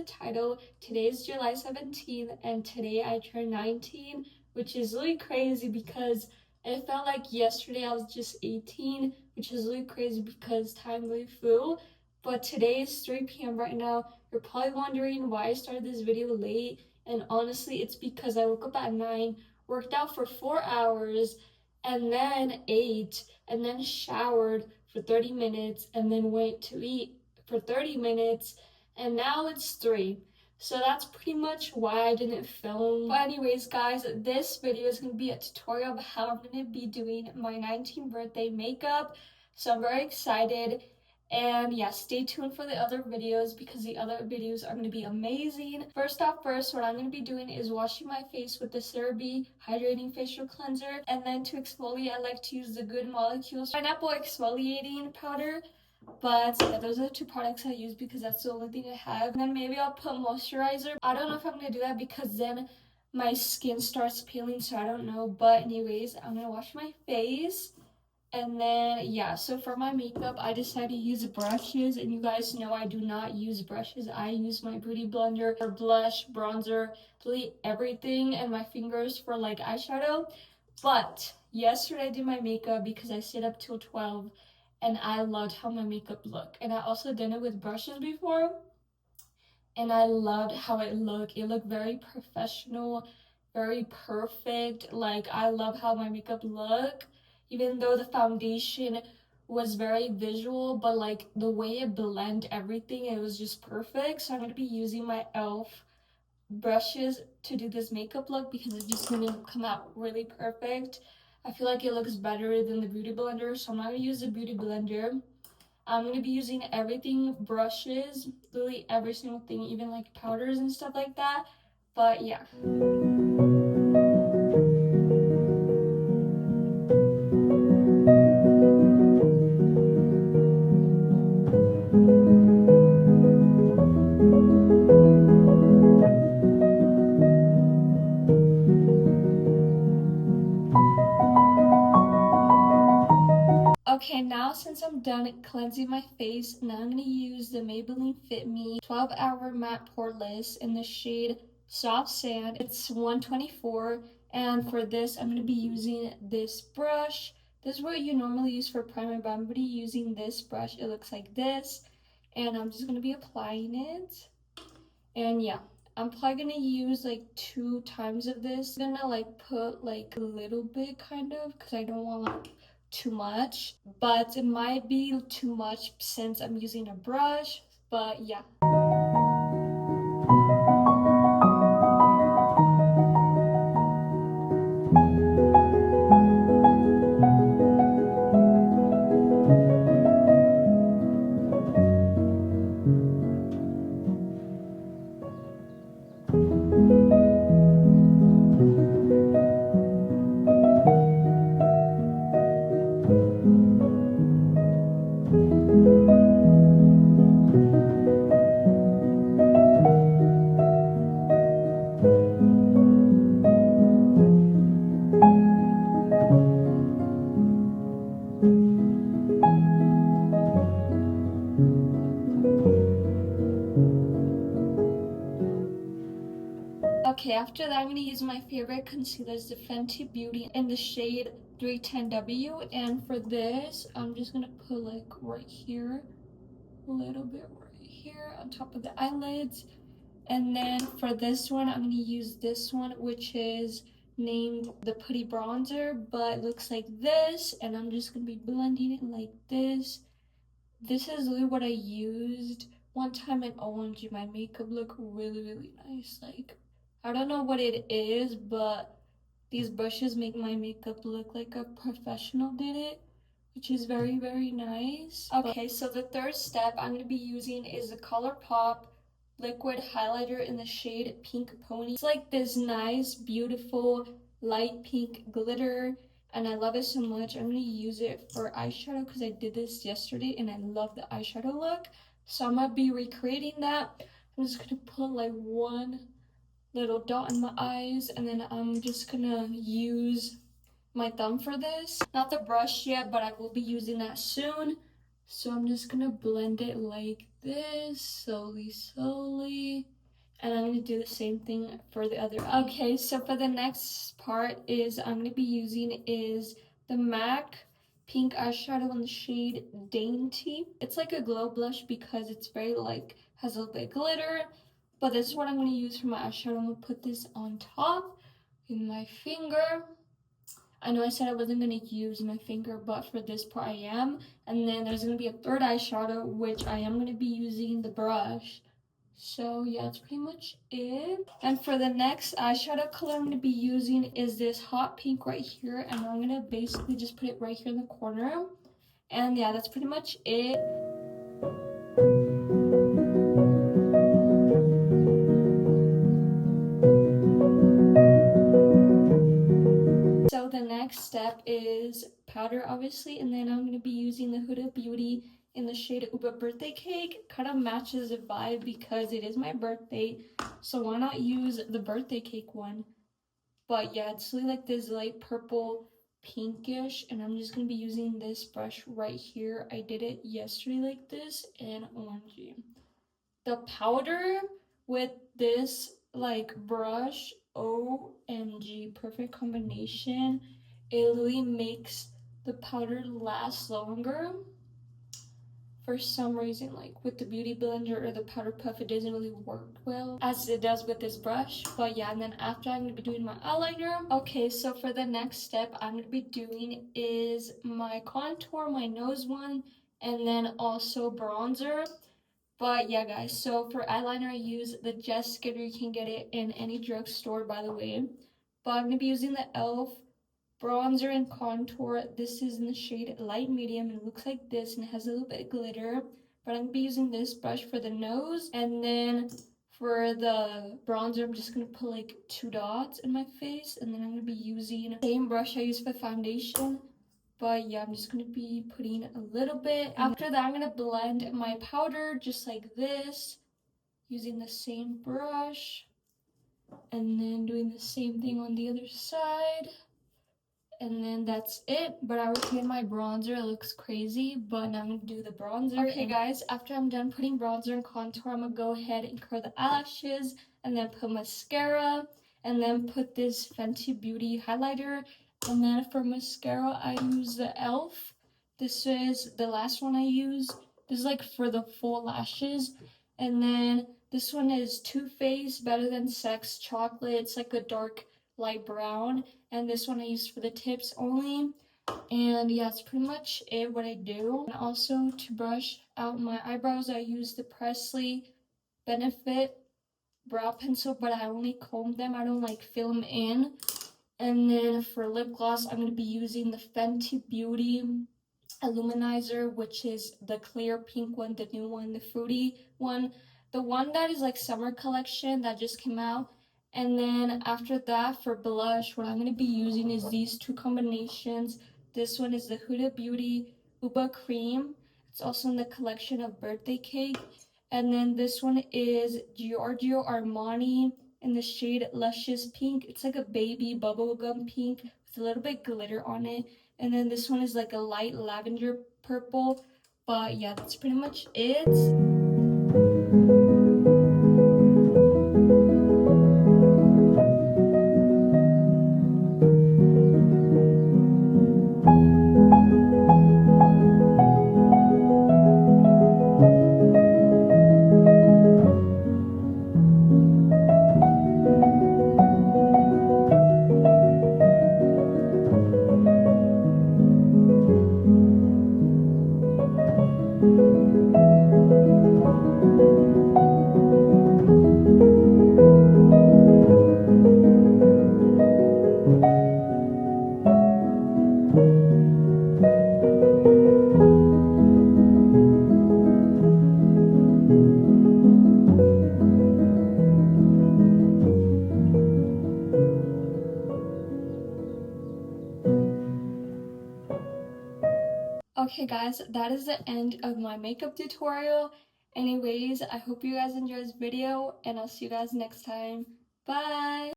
the title, today is July 17th and today I turned 19, which is really crazy because it felt like yesterday I was just 18, which is really crazy because time really flew. But today is 3 p.m. right now. You're probably wondering why I started this video late, and honestly it's because I woke up at 9, worked out for 4 hours, and then ate, and then showered for 30 minutes, and then went to eat for 30 minutes, and now it's 3. So that's pretty much why I didn't film. But anyways, guys, this video is going to be a tutorial of how I'm going to be doing my 19th birthday makeup. So I'm very excited. And yeah, stay tuned for the other videos because the other videos are going to be amazing. First, what I'm going to be doing is washing my face with the CeraVe Hydrating Facial Cleanser. And then to exfoliate, I like to use the Good Molecules Pineapple Exfoliating Powder. But yeah, those are the 2 products I use because that's the only thing I have. And then maybe I'll put moisturizer. I don't know if I'm going to do that because then my skin starts peeling, so I don't know. But anyways, I'm going to wash my face. And then, yeah, so for my makeup, I decided to use brushes. And you guys know I do not use brushes. I use my beauty blender for blush, bronzer, literally everything. And my fingers for like eyeshadow. But yesterday I did my makeup because I stayed up till 12. And I loved how my makeup looked. And I also did it with brushes before. And I loved how it looked. It looked very professional, very perfect. Like, I love how my makeup looked. Even though the foundation was very visual, but like the way it blended everything, it was just perfect. So I'm going to be using my e.l.f. brushes to do this makeup look because it's just going to come out really perfect. I feel like it looks better than the beauty blender, so I'm not going to use the beauty blender. I'm going to be using everything, brushes, literally every single thing, even like powders and stuff like that. But yeah. Okay, now since I'm done cleansing my face, now I'm going to use the Maybelline Fit Me 12-Hour Matte Poreless in the shade Soft Sand. It's 124, and for this, I'm going to be using this brush. This is what you normally use for primer, but I'm going to be using this brush. It looks like this, and I'm just going to be applying it. And yeah, I'm probably going to use like 2 times of this. I'm going to like put like a little bit kind of because I don't want like too much, but it might be too much since I'm using a brush. But yeah. Okay, after that, I'm going to use my favorite concealers, the Fenty Beauty in the shade 310W. And for this, I'm just going to put like right here, a little bit right here on top of the eyelids. And then for this one, I'm going to use this one, which is named the Putty Bronzer, but it looks like this. And I'm just going to be blending it like this. This is literally what I used one time in OMG. My makeup looked really, really nice. Like, I don't know what it is, but these brushes make my makeup look like a professional did it, which is very, very nice. Okay, so the third step I'm going to be using is the ColourPop liquid highlighter in the shade Pink Pony. It's like this nice, beautiful, light pink glitter, and I love it so much. I'm going to use it for eyeshadow because I did this yesterday and I love the eyeshadow look. So I'm going to be recreating that. I'm just going to put like one little dot in my eyes, and then I'm just gonna use my thumb for this. Not the brush yet, but I will be using that soon. So I'm just gonna blend it like this, slowly. And I'm gonna do the same thing for the other eye. Okay, so for the next part I'm gonna be using the MAC pink eyeshadow in the shade Dainty. It's like a glow blush because it's very has a little bit of glitter. But this is what I'm gonna use for my eyeshadow. I'm gonna put this on top in my finger. I know I said I wasn't going to use my finger, but for this part I am. And then there's going to be a third eyeshadow, which I am going to be using the brush. So yeah, that's pretty much it. And for the next eyeshadow color I'm going to be using is this hot pink right here. And I'm going to basically just put it right here in the corner. And yeah, that's pretty much it. So the next step is powder, obviously, and then I'm going to be using the Huda Beauty in the shade Uba Birthday Cake. Kind of matches the vibe because it is my birthday, so why not use the birthday cake one? But yeah, it's really like this light purple pinkish, and I'm just going to be using this brush right here. I did it yesterday like this, and orangey. The powder with this brush, OMG, perfect combination. It really makes the powder last longer. For some reason, with the beauty blender or the powder puff, it doesn't really work well as it does with this brush. But yeah, and then after I'm going to be doing my eyeliner. Okay, so for the next step I'm going to be doing is my contour, my nose one, and then also bronzer. But yeah, guys, so for eyeliner, I use the Jessica. You can get it in any drugstore, by the way. But I'm going to be using the e.l.f. bronzer and contour. This is in the shade light medium, and it looks like this, and it has a little bit of glitter. But I'm going to be using this brush for the nose, and then for the bronzer, I'm just going to put 2 dots in my face, and then I'm going to be using the same brush I use for foundation. But yeah, I'm just going to be putting a little bit. After that, I'm going to blend my powder just like this, using the same brush. And then doing the same thing on the other side. And then that's it. But I already did my bronzer. It looks crazy, but now I'm going to do the bronzer. Okay, guys, after I'm done putting bronzer and contour, I'm going to go ahead and curl the eyelashes, and then put mascara, and then put this Fenty Beauty highlighter. And then for mascara, I use the e.l.f. This is the last one I use. This is for the full lashes. And then this one is Too Faced Better Than Sex Chocolate. It's like a dark light brown. And this one I use for the tips only. And yeah, that's pretty much it, what I do. And also to brush out my eyebrows, I use the Presley Benefit brow pencil, but I only comb them. I don't fill them in. And then for lip gloss, I'm going to be using the Fenty Beauty Illuminizer, which is the clear pink one, the new one, the fruity one. The one that is summer collection that just came out. And then after that, for blush, what I'm going to be using is these 2 combinations. This one is the Huda Beauty Uba Cream. It's also in the collection of Birthday Cake. And then this one is Giorgio Armani in the shade Luscious Pink. It's like a baby bubblegum pink with a little bit glitter on it. And then this one is a light lavender purple. But yeah, that's pretty much it. Okay guys, that is the end of my makeup tutorial. Anyways, I hope you guys enjoyed this video, and I'll see you guys next time. Bye!